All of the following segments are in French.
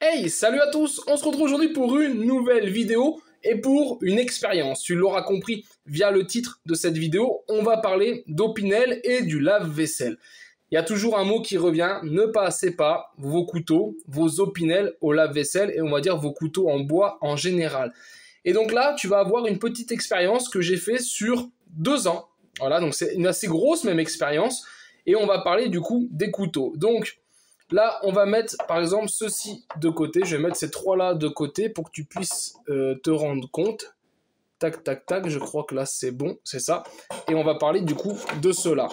Hey, salut à tous, on se retrouve aujourd'hui pour une nouvelle vidéo et pour une expérience. Tu l'auras compris via le titre de cette vidéo, on va parler d'Opinel et du lave-vaisselle. Il y a toujours un mot qui revient, ne passez pas vos couteaux, vos Opinel au lave-vaisselle et on va dire vos couteaux en bois en général. Et donc là, tu vas avoir une petite expérience que j'ai fait sur 2 ans. Voilà, donc c'est une assez grosse même expérience et on va parler du coup des couteaux. Donc là, on va mettre par exemple ceci de côté. Je vais mettre ces trois-là de côté pour que tu puisses te rendre compte. Tac, tac, tac. Je crois que là, c'est bon. C'est ça. Et on va parler du coup de cela.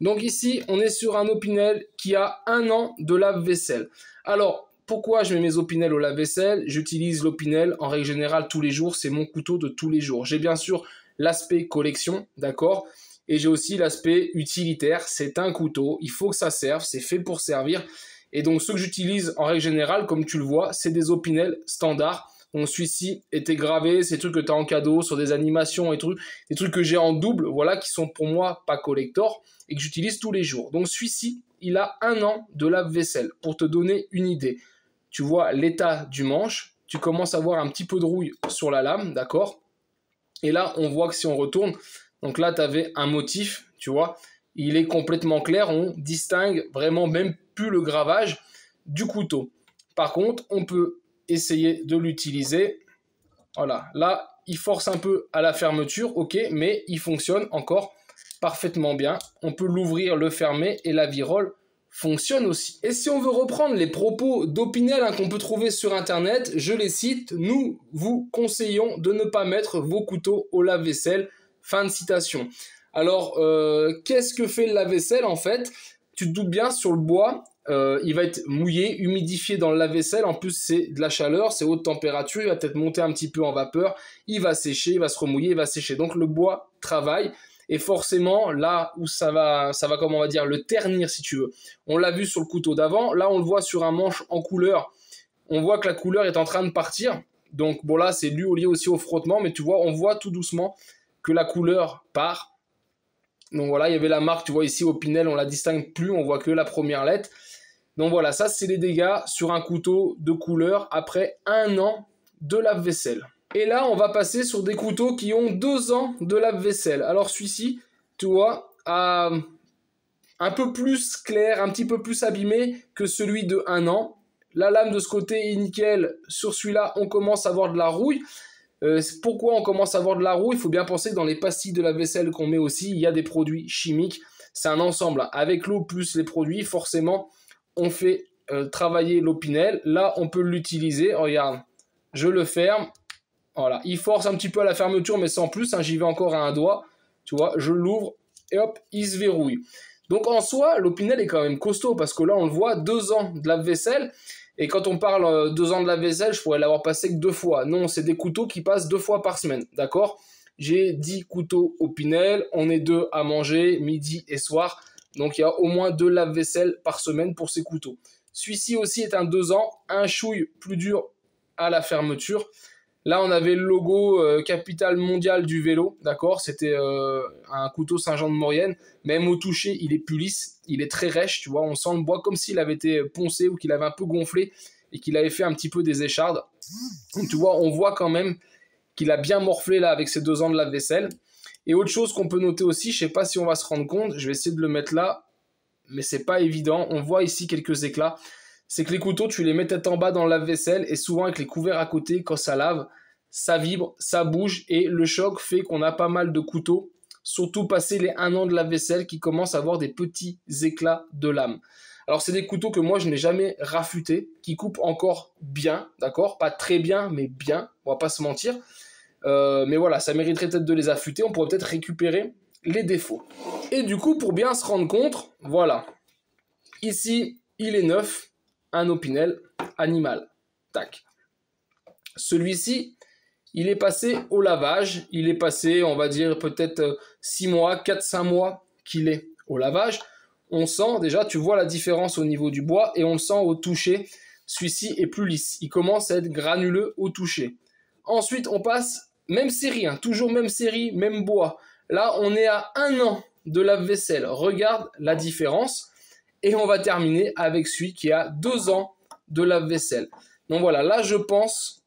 Donc ici, on est sur un Opinel qui a 1 an de lave-vaisselle. Alors, pourquoi je mets mes Opinel au lave-vaisselle? J'utilise l'Opinel en règle générale tous les jours. C'est mon couteau de tous les jours. J'ai bien sûr l'aspect collection, d'accord? Et j'ai aussi l'aspect utilitaire. C'est un couteau. Il faut que ça serve. C'est fait pour servir. Et donc, ceux que j'utilise en règle générale, comme tu le vois, c'est des Opinel standards. Donc, celui-ci était gravé, c'est des trucs que tu as en cadeau sur des animations et trucs, des trucs que j'ai en double, voilà, qui sont pour moi pas collector et que j'utilise tous les jours. Donc, celui-ci, il a 1 an de lave-vaisselle. Pour te donner une idée, tu vois l'état du manche, tu commences à voir un petit peu de rouille sur la lame, d'accord? Et là, on voit que si on retourne, donc là, tu avais un motif, tu vois, il est complètement clair, on distingue vraiment même plus le gravage du couteau. Par contre, on peut essayer de l'utiliser. Voilà, là, il force un peu à la fermeture, ok, mais il fonctionne encore parfaitement bien. On peut l'ouvrir, le fermer et la virole fonctionne aussi. Et si on veut reprendre les propos d'Opinel qu'on peut trouver sur internet, je les cite, nous vous conseillons de ne pas mettre vos couteaux au lave-vaisselle. Fin de citation. Alors, qu'est-ce que fait le lave-vaisselle en fait? Tu te doutes bien, sur le bois, il va être mouillé, humidifié dans le lave-vaisselle. En plus, c'est de la chaleur, c'est haute température, il va peut-être monter un petit peu en vapeur, il va sécher, il va se remouiller, il va sécher. Donc le bois travaille. Et forcément, là où ça va, comment on va dire, le ternir si tu veux. On l'a vu sur le couteau d'avant, là on le voit sur un manche en couleur. On voit que la couleur est en train de partir. Donc bon là, c'est dû lié aussi au frottement, mais tu vois, on voit tout doucement que la couleur part. Donc voilà, il y avait la marque, tu vois ici, Opinel, on la distingue plus, on voit que la première lettre. Donc voilà, ça c'est les dégâts sur un couteau de couleur après 1 an de lave-vaisselle. Et là, on va passer sur des couteaux qui ont 2 ans de lave-vaisselle. Alors celui-ci, tu vois, a un peu plus clair, un petit peu plus abîmé que celui de 1 an. La lame de ce côté est nickel. Sur celui-là, on commence à avoir de la rouille. Pourquoi on commence à avoir de la rouille? Il faut bien penser que dans les pastilles de lave-vaisselle qu'on met aussi, il y a des produits chimiques. C'est un ensemble. Avec l'eau plus les produits, forcément, on fait travailler l'Opinel. Là, on peut l'utiliser. Regarde, je le ferme. Voilà, il force un petit peu à la fermeture, mais sans plus. Hein, j'y vais encore à un doigt. Tu vois, je l'ouvre et hop, il se verrouille. Donc en soi, l'Opinel est quand même costaud parce que là, on le voit, 2 ans de lave-vaisselle. Et quand on parle 2 ans de lave-vaisselle, je pourrais l'avoir passé que 2 fois. Non, c'est des couteaux qui passent 2 fois par semaine, d'accord? J'ai 10 couteaux Opinel, on est 2 à manger, midi et soir. Donc il y a au moins 2 lave-vaisselle par semaine pour ces couteaux. Celui-ci aussi est un 2 ans, un chouille plus dur à la fermeture. Là, on avait le logo Capitale Mondiale du vélo, d'accord? C'était un couteau Saint-Jean-de-Maurienne. Même au toucher, il est plus lisse, il est très rêche, tu vois. On sent le bois comme s'il avait été poncé ou qu'il avait un peu gonflé et qu'il avait fait un petit peu des échardes. Donc, tu vois, on voit quand même qu'il a bien morflé là avec ses 2 ans de lave-vaisselle. Et autre chose qu'on peut noter aussi, je sais pas si on va se rendre compte, je vais essayer de le mettre là, mais c'est pas évident. On voit ici quelques éclats. C'est que les couteaux, tu les mets tête en bas dans le lave-vaisselle et souvent avec les couverts à côté, quand ça lave, ça vibre, ça bouge et le choc fait qu'on a pas mal de couteaux, surtout passé les 1 an de lave-vaisselle qui commencent à avoir des petits éclats de lame. Alors c'est des couteaux que moi je n'ai jamais rafutés, qui coupent encore bien, d'accord? Pas très bien, mais bien, on va pas se mentir. Mais voilà, ça mériterait peut-être de les affûter, on pourrait peut-être récupérer les défauts. Et du coup, pour bien se rendre compte, voilà, ici, il est neuf, un Opinel animal. Tac. Celui-ci, il est passé au lavage. Il est passé, on va dire, peut-être 6 mois, 4-5 mois qu'il est au lavage. On sent, déjà, tu vois la différence au niveau du bois et on le sent au toucher. Celui-ci est plus lisse. Il commence à être granuleux au toucher. Ensuite, on passe, même série, hein, toujours même série, même bois. Là, on est à 1 an de lave-vaisselle. Regarde la différence. Et on va terminer avec celui qui a 2 ans de lave-vaisselle. Donc voilà, là je pense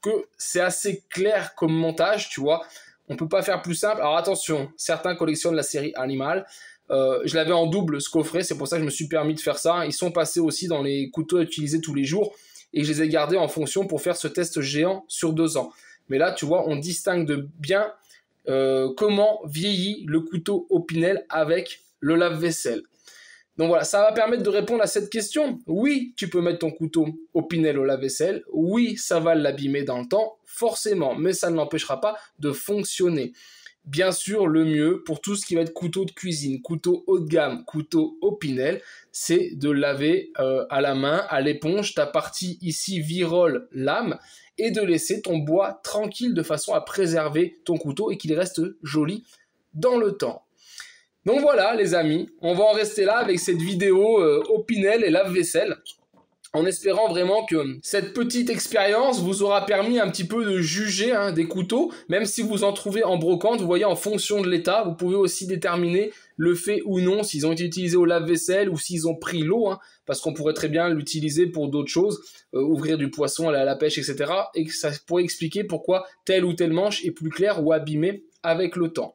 que c'est assez clair comme montage, tu vois. On peut pas faire plus simple. Alors attention, certains collectionnent la série Animal. Je l'avais en double ce coffret, c'est pour ça que je me suis permis de faire ça. Ils sont passés aussi dans les couteaux à utiliser tous les jours et je les ai gardés en fonction pour faire ce test géant sur 2 ans. Mais là, tu vois, on distingue bien comment vieillit le couteau Opinel avec le lave-vaisselle. Donc voilà, ça va permettre de répondre à cette question. Oui, tu peux mettre ton couteau Opinel au lave-vaisselle. Oui, ça va l'abîmer dans le temps, forcément, mais ça ne l'empêchera pas de fonctionner. Bien sûr, le mieux pour tout ce qui va être couteau de cuisine, couteau haut de gamme, couteau Opinel, c'est de laver à la main, à l'éponge, ta partie ici virole lame et de laisser ton bois tranquille de façon à préserver ton couteau et qu'il reste joli dans le temps. Donc voilà les amis, on va en rester là avec cette vidéo Opinel et lave-vaisselle, en espérant vraiment que cette petite expérience vous aura permis un petit peu de juger des couteaux, même si vous en trouvez en brocante, vous voyez en fonction de l'état, vous pouvez aussi déterminer le fait ou non s'ils ont été utilisés au lave-vaisselle ou s'ils ont pris l'eau, parce qu'on pourrait très bien l'utiliser pour d'autres choses, ouvrir du poisson, aller à la pêche, etc. Et que ça pourrait expliquer pourquoi telle ou telle manche est plus claire ou abîmée avec le temps.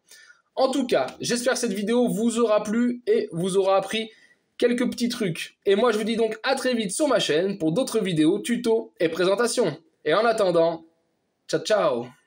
En tout cas, j'espère que cette vidéo vous aura plu et vous aura appris quelques petits trucs. Et moi, je vous dis donc à très vite sur ma chaîne pour d'autres vidéos, tutos et présentations. Et en attendant, ciao ciao!